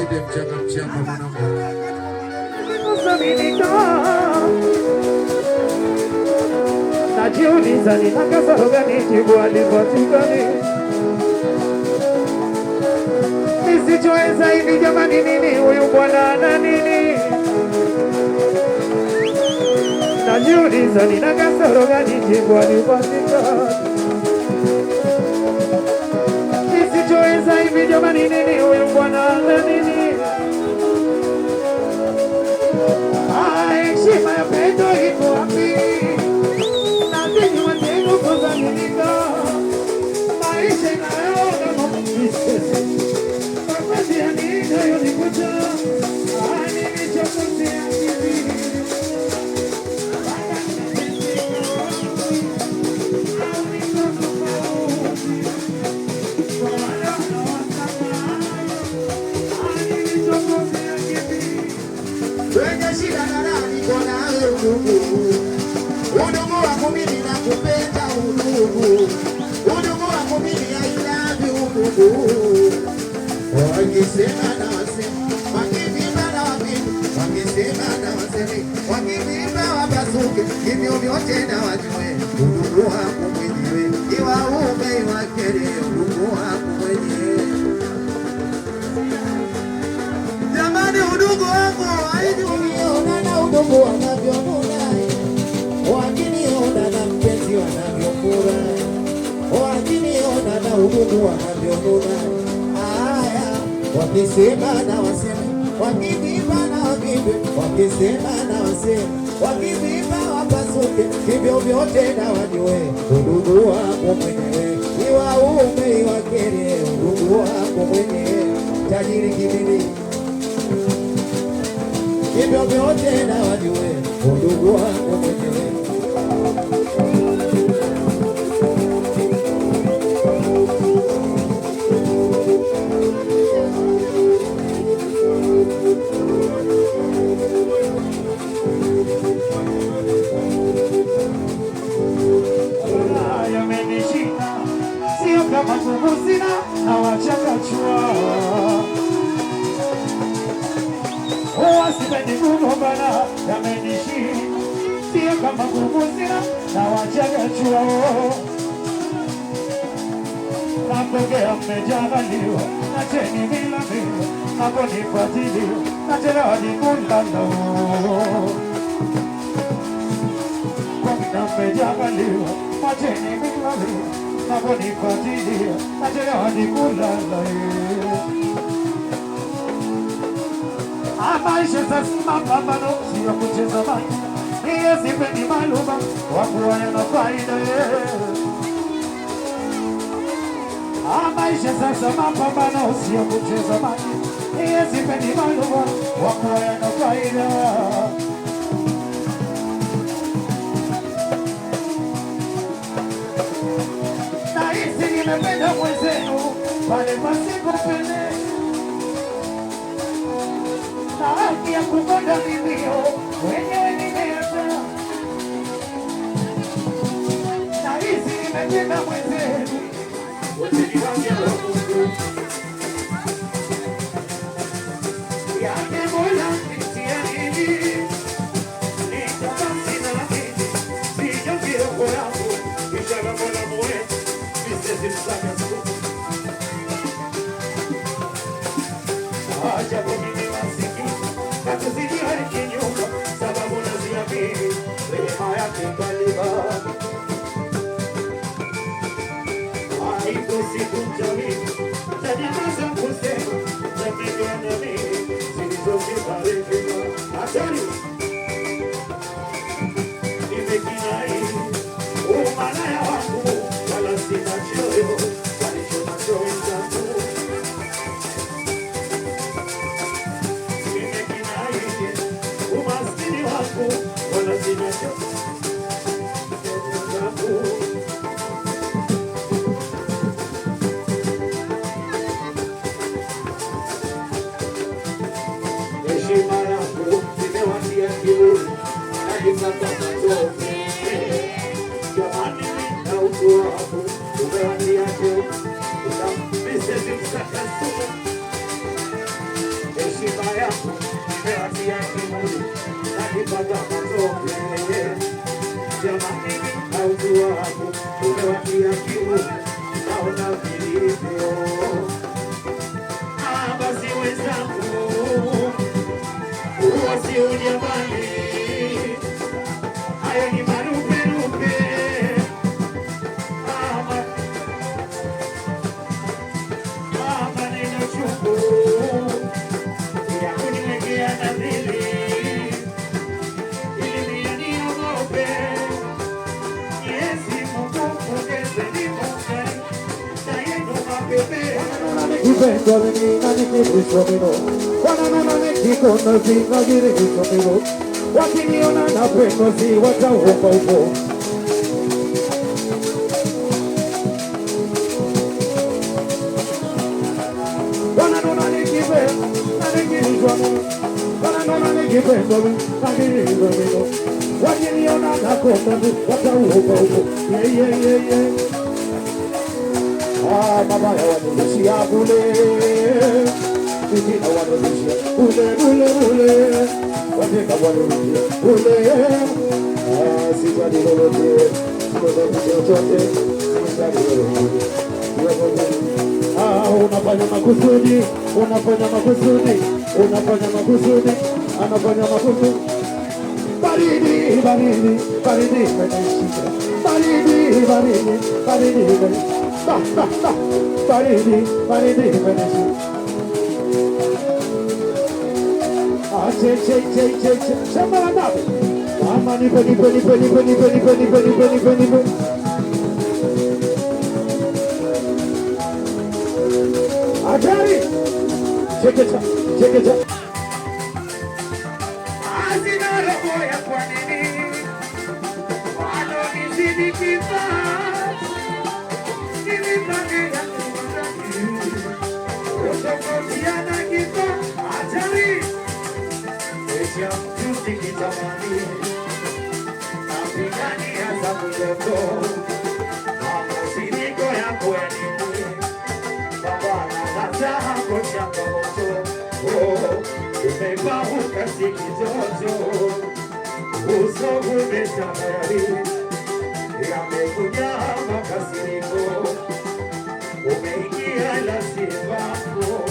Saidi mchanga mchanga mwanangu. Najiuliza nina kasoro gani, jibu alipatikani. Nisichoweza hivi jamani, nini huyu bwana ana nini? Najiuliza nina kasoro gani, jibu alipatikani. Nisichoweza hivi jamani, nini huyu bwana ana nini? Heshima ya pendo iko wapi? Maisha inayoga mwisese mapenzi ya nini hayo nikuta nilichokosea kivi wenye shida na nani kona udugu udugu wangu mimi nakupenda udugu udugu wangu mimi I love you udugu wakisema na wasema wakivimba na wavimba wakisema na wasema wakivimba wapasuke hivyo vyote na wajue udugu wangu mwenyewe iwa ume iwakere udugu wangu mwenyewe jamani udugu wangu haijuniona na udugu wanavyonuna wakiniona na mpenzi wanavyofurahi wakiniona na udugu wanavyonuna haya wakisema na waseme wakivimba na wavimbe wakisema na waseme wakivimba wapasuke hivyo vyote na wajue udugu wako mwenyewe iwaume iwakere udugu wako mwenyewe tajiri kibili hivyo vyote na wajue udugu wako mwenyewe. Yamenishika sio kama nguvu sina na wachakachua sipendi kugombana, yamenishika sio kama nguvu sina na wachakachua napokea mmejangaliwa na cheni milamio naponifuatilia na tena wadikulalo kwa mina mmejangaliwa na cheni milamio naponifuatilia na tena wadikulalo maisha sasa mapambano sio kucheza maji mie sipendi maluma wakuwa yana faida maisha sasa mapambano sio kucheza maji mie sipendi maluma wakuwa yana faida na hisi nimependa mwenzenu pale pasipopende haki ya kukonda mimio wenyewe nimeacha na hizi nimependa mwenzenu yake mola nitia nini nitabasi na lakini sijo kiroko yangu kisha la mola moe nisesi msaka siku acha kumini kuzidi hali kinyumba sababu naziamini rehema yake kaliba haipo siku mjamini tajamaza kusema tapigana mimi zilizokibarikima hatari nimekinai umalaya wangu wala sina choyo walichonacho wenzangu wala sina choyo heshima yangu nimewatia kiburi najipata matope jamani na utu wako umewatia cheo unampisesi msakasumu heshima yako nimewatia kiburi, nalipata matope. Jamani, autu wako umewatia kiburi, naona vilivyo. Basi wenzangu, wasi ujamani, hayo ni maruperupe. Maneno chungu ya kuniwekea nadhiri ili mimi niogope. Yesi Mungu ongezeni mukari na yenu mapepe. Ipendo menina nikisomero, wananuna nikikono zinagirikisomero, wakiniona na pendo si wataomba upo. Wananuna nikipendo nikisomero, wananuna nikipendo nagirikisomero, wakiniona na pendo si wataomba upo. Yeah. Mabaya wanirudishia bure, wengine wanirudishia bure, wengine wanirudishia bure. Sijali lolote, sijali chochote, sijali lolote. Unafanya makusudi, anafanya makusudi. Baridi imenishika, baridi imenishika. Shamba la ndavu. Mama nipe. Hatari. Chekecha. Hazina roho ya kwa nini wanonizidi kipato, nilipangia kutofautiana kifo. Hatari ya mtu sikitamani, napigania zangu ndoto, mabadiliko yako ya nini baba, na zako changamoto. Umepauka si kitoto, uso umeshamari, yamekuja makasiriko, umeingia la sivako.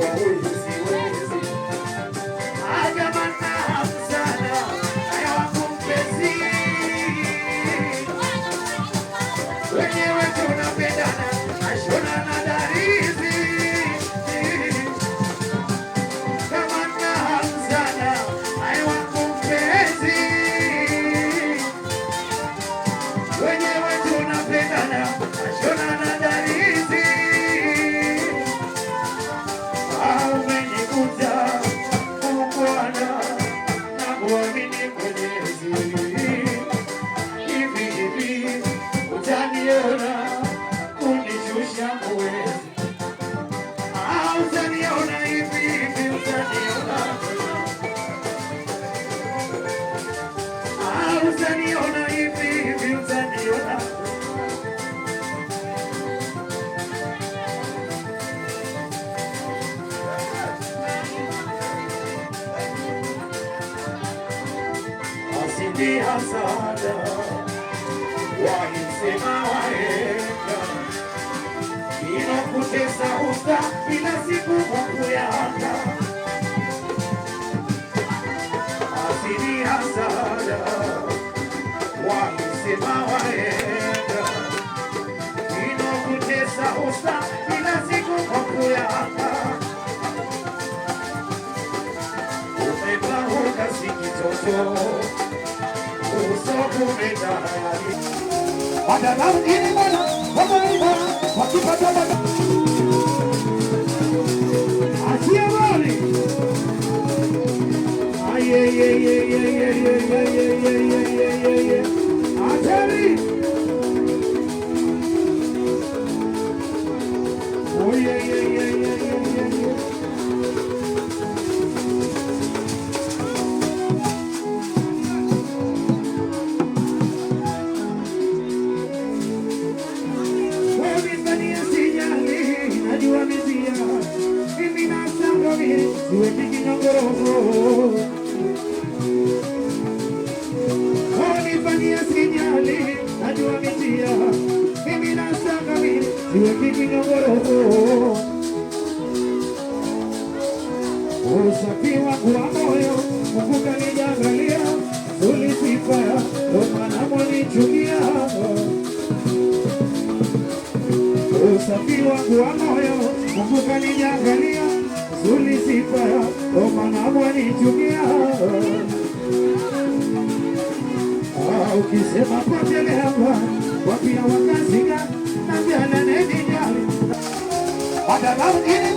kwa huyu siwezi. Ajamana sana haya wangu mpenzi, wenyewe tunapendana ashona na darizi. Jamana sana haya wangu mpenzi, wenyewe tunapendana ashona na darizi. Umenikuta Bwana na kuamini Mwenyezi, hivi hivi utaniona kunishusha uwezi. Utaniona hivi hivi utaniona, utaniona hivi hivi utaniona. Asindi hasada wahisema wahenga, inakutesa usta kila siku kwa kuyaka. Asindi hasada wahisema wahenga, inakutesa usta kila siku kwa kuyaka. Umepahuka si kitoto wadadau ini mana wameimba wakipata bada achia wali ayeyeyeyeyeyeyeyeyeyeyeye atari oyeyeyeyeyeyeye. Onifanyia sinyali najua mitia, mimi nasanga mimi siwe kikinyongoroho. Usafi wangu wa moyo Mungu kanijalia, ulisifaya ndo maana mwanichukia. Usafi wangu wa moyo Mungu kanijalia, ulisifaya ndo maana mwanichukia. Ukisema potelewa wapia wakazika na jana neni jali wadadau ini